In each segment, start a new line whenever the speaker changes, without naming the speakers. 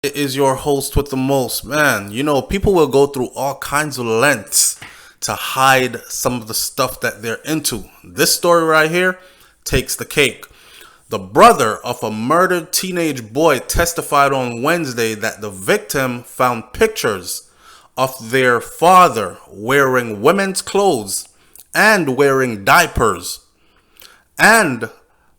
It is your host with the most. Man, people will go through all kinds of lengths to hide some of the stuff that they're into. This story right here takes the cake. The brother of a murdered teenage boy testified on Wednesday that the victim found pictures of their father wearing women's clothes and wearing diapers, and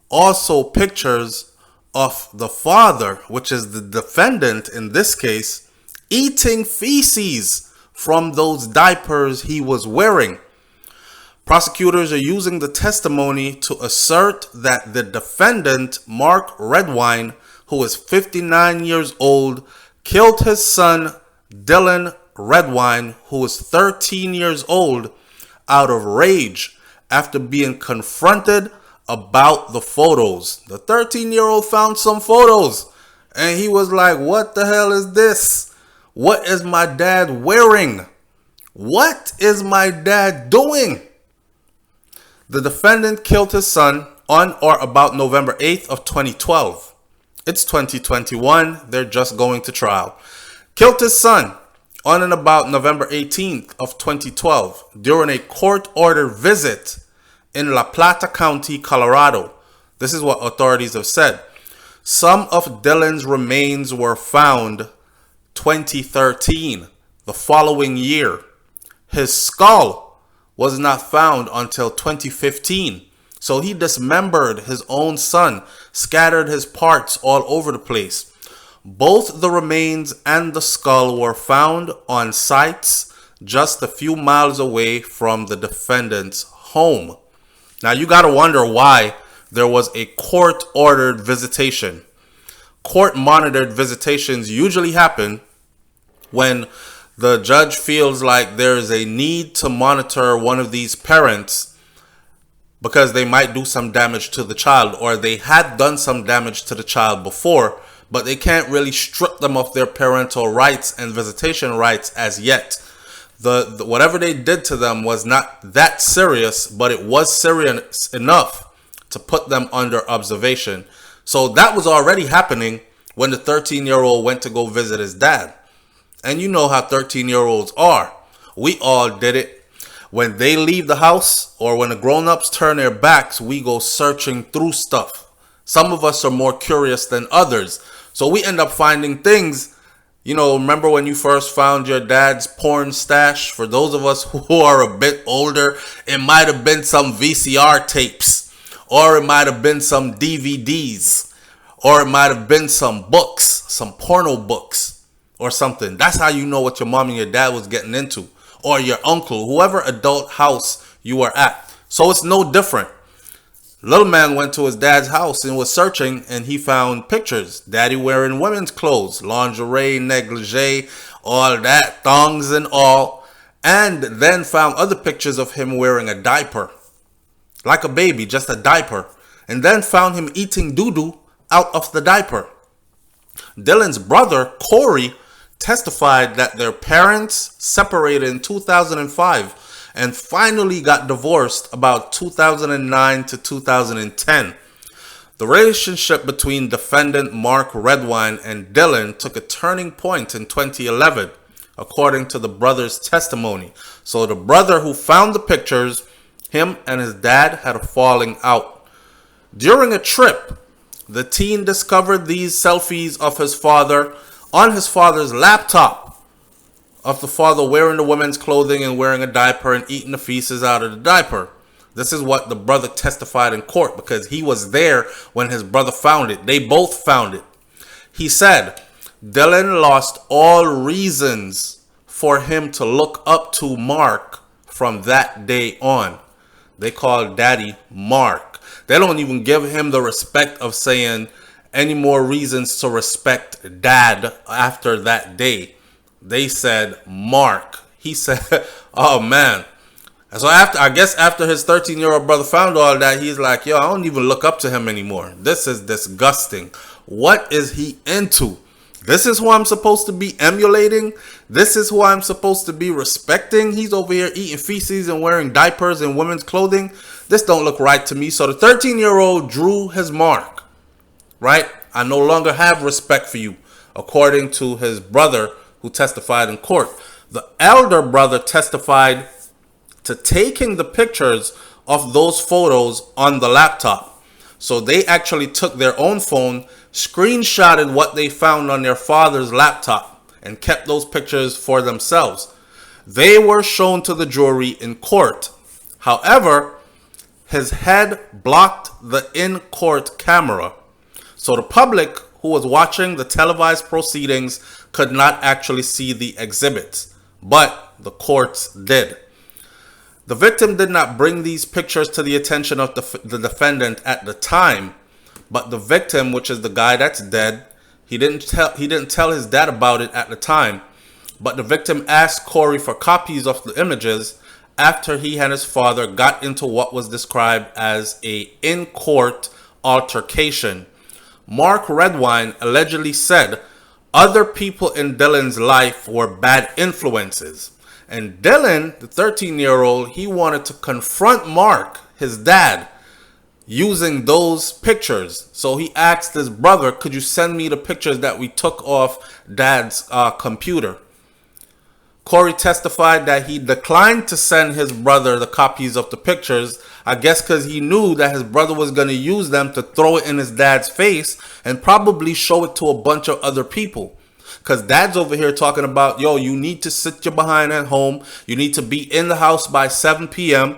also pictures of the father, which is the defendant in this case, eating feces from those diapers he was wearing. Prosecutors are using the testimony to assert that the defendant, Mark Redwine, who is 59 years old, killed his son, Dylan Redwine, who is 13 years old, out of rage after being confronted about the photos. The 13-year-old found some photos and he was like, what the hell is this? What is my dad wearing? What is my dad doing? The defendant killed his son on or about November 8th of 2012. It's 2021. They're just going to trial. Killed his son on and about November 18th of 2012 during a court-ordered visit in La Plata County, Colorado. This is what authorities have said. Some of Dylan's remains were found 2013, the following year. His skull was not found until 2015. So he dismembered his own son, scattered his parts all over the place. Both the remains and the skull were found on sites just a few miles away from the defendant's home. Now you got to wonder why there was a court-ordered visitation. Court-monitored visitations usually happen when the judge feels like there is a need to monitor one of these parents because they might do some damage to the child, or they had done some damage to the child before, but they can't really strip them of their parental rights and visitation rights as yet. The whatever they did to them was not that serious, but it was serious enough to put them under observation. So that was already happening when the 13-year-old went to go visit his dad. And you know how 13-year-olds are. We all did it. When they leave the house or when the grown-ups turn their backs, we go searching through stuff. Some of us are more curious than others. So we end up finding things. Remember when you first found your dad's porn stash? For those of us who are a bit older, it might have been some VCR tapes, or it might have been some DVDs, or it might have been some books, some porno books or something. That's how you know what your mom and your dad was getting into, or your uncle, whoever adult house you were at. So it's no different. Little man went to his dad's house and was searching, and he found pictures. Daddy wearing women's clothes, lingerie, negligee, all that, thongs and all. And then found other pictures of him wearing a diaper. Like a baby, just a diaper. And then found him eating doo-doo out of the diaper. Dylan's brother, Corey, testified that their parents separated in 2005 and finally got divorced about 2009 to 2010. The relationship between defendant Mark Redwine and Dylan took a turning point in 2011, according to the brother's testimony. So the brother who found the pictures, him and his dad had a falling out. During a trip, the teen discovered these selfies of his father on his father's laptop, of the father wearing the women's clothing and wearing a diaper and eating the feces out of the diaper. This is what the brother testified in court because he was there when his brother found it. They both found it. He said, Dylan lost all reasons for him to look up to Mark from that day on. They call daddy Mark. They don't even give him the respect of saying any more reasons to respect dad after that day. They said Mark. He said, oh man. And so after his 13-year-old brother found all that, he's like, yo, I don't even look up to him anymore. This is disgusting. What is he into? This is who I'm supposed to be emulating? This is who I'm supposed to be respecting? He's over here eating feces and wearing diapers and women's clothing. This don't look right to me. So the 13-year-old drew his mark, right? I no longer have respect for you. according to his brother who testified in court. The elder brother testified to taking the pictures of those photos on the laptop. So they actually took their own phone, screenshotted what they found on their father's laptop, and kept those pictures for themselves. They were shown to the jury in court. However, his head blocked the in-court camera. So the public who was watching the televised proceedings could not actually see the exhibits, but the courts did. The victim did not bring these pictures to the attention of the defendant at the time, but the victim, which is the guy that's dead, he didn't tell his dad about it at the time, but the victim asked Corey for copies of the images after he and his father got into what was described as a in-court altercation. Mark Redwine allegedly said other people in Dylan's life were bad influences. And Dylan, the 13-year-old, he wanted to confront Mark, his dad, using those pictures. So he asked his brother, could you send me the pictures that we took off Dad's computer? Corey testified that he declined to send his brother the copies of the pictures, I guess because he knew that his brother was going to use them to throw it in his dad's face and probably show it to a bunch of other people. Because dad's over here talking about, yo, you need to sit your behind at home. You need to be in the house by 7 p.m.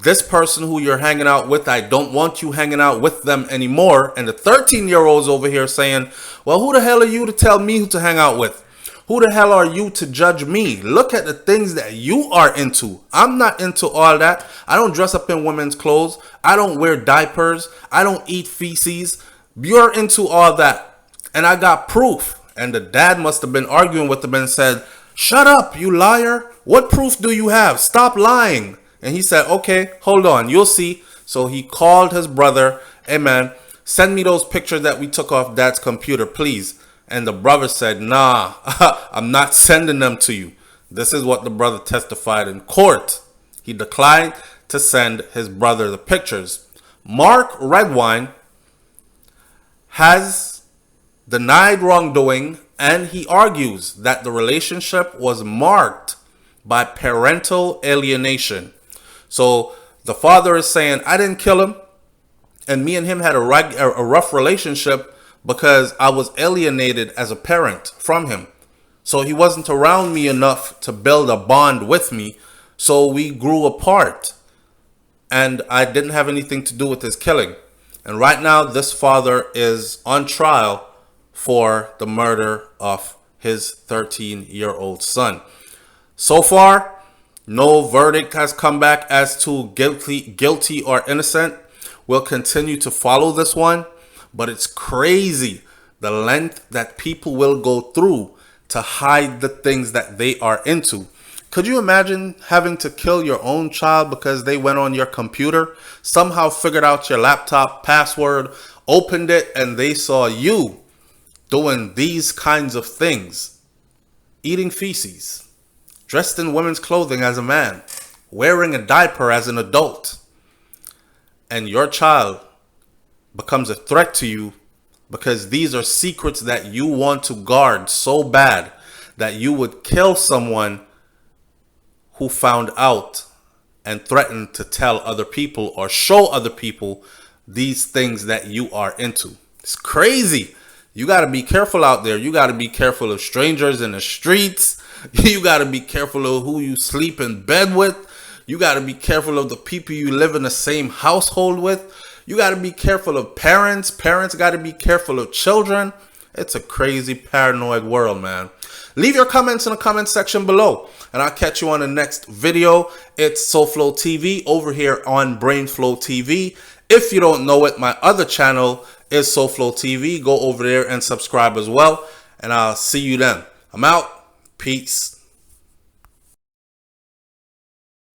This person who you're hanging out with, I don't want you hanging out with them anymore. And the 13-year-old's over here saying, well, who the hell are you to tell me who to hang out with? Who the hell are you to judge me? Look at the things that you are into. I'm not into all that. I don't dress up in women's clothes. I don't wear diapers. I don't eat feces. You're into all that. And I got proof. And the dad must have been arguing with him and said, shut up, you liar. What proof do you have? Stop lying. And he said, okay, hold on, you'll see. So he called his brother, hey man, send me those pictures that we took off dad's computer, please. And the brother said, nah, I'm not sending them to you. This is what the brother testified in court. He declined to send his brother the pictures. Mark Redwine has denied wrongdoing, and he argues that the relationship was marked by parental alienation. So the father is saying, I didn't kill him, and me and him had a rough relationship because I was alienated as a parent from him. So he wasn't around me enough to build a bond with me, so we grew apart, and I didn't have anything to do with his killing. And right now, this father is on trial for the murder of his 13-year-old son. So far, no verdict has come back as to guilty or innocent. We'll continue to follow this one, but it's crazy the length that people will go through to hide the things that they are into. Could you imagine having to kill your own child because they went on your computer, somehow figured out your laptop password, opened it, and they saw you doing these kinds of things, eating feces, dressed in women's clothing as a man, wearing a diaper as an adult, and your child becomes a threat to you because these are secrets that you want to guard so bad that you would kill someone who found out and threatened to tell other people or show other people these things that you are into. It's crazy. You got to be careful out there. You got to be careful of strangers in the streets. You got to be careful of who you sleep in bed with. You got to be careful of the people you live in the same household with. You got to be careful of parents. Parents got to be careful of children. It's a crazy, paranoid world, man. Leave your comments in the comment section below, and I'll catch you on the next video. It's BrainFLoTv over here on BrainFLoTv. If you don't know it, my other channel is BrainFLoTv. Go over there and subscribe as well, and I'll see you then. I'm out. Peace.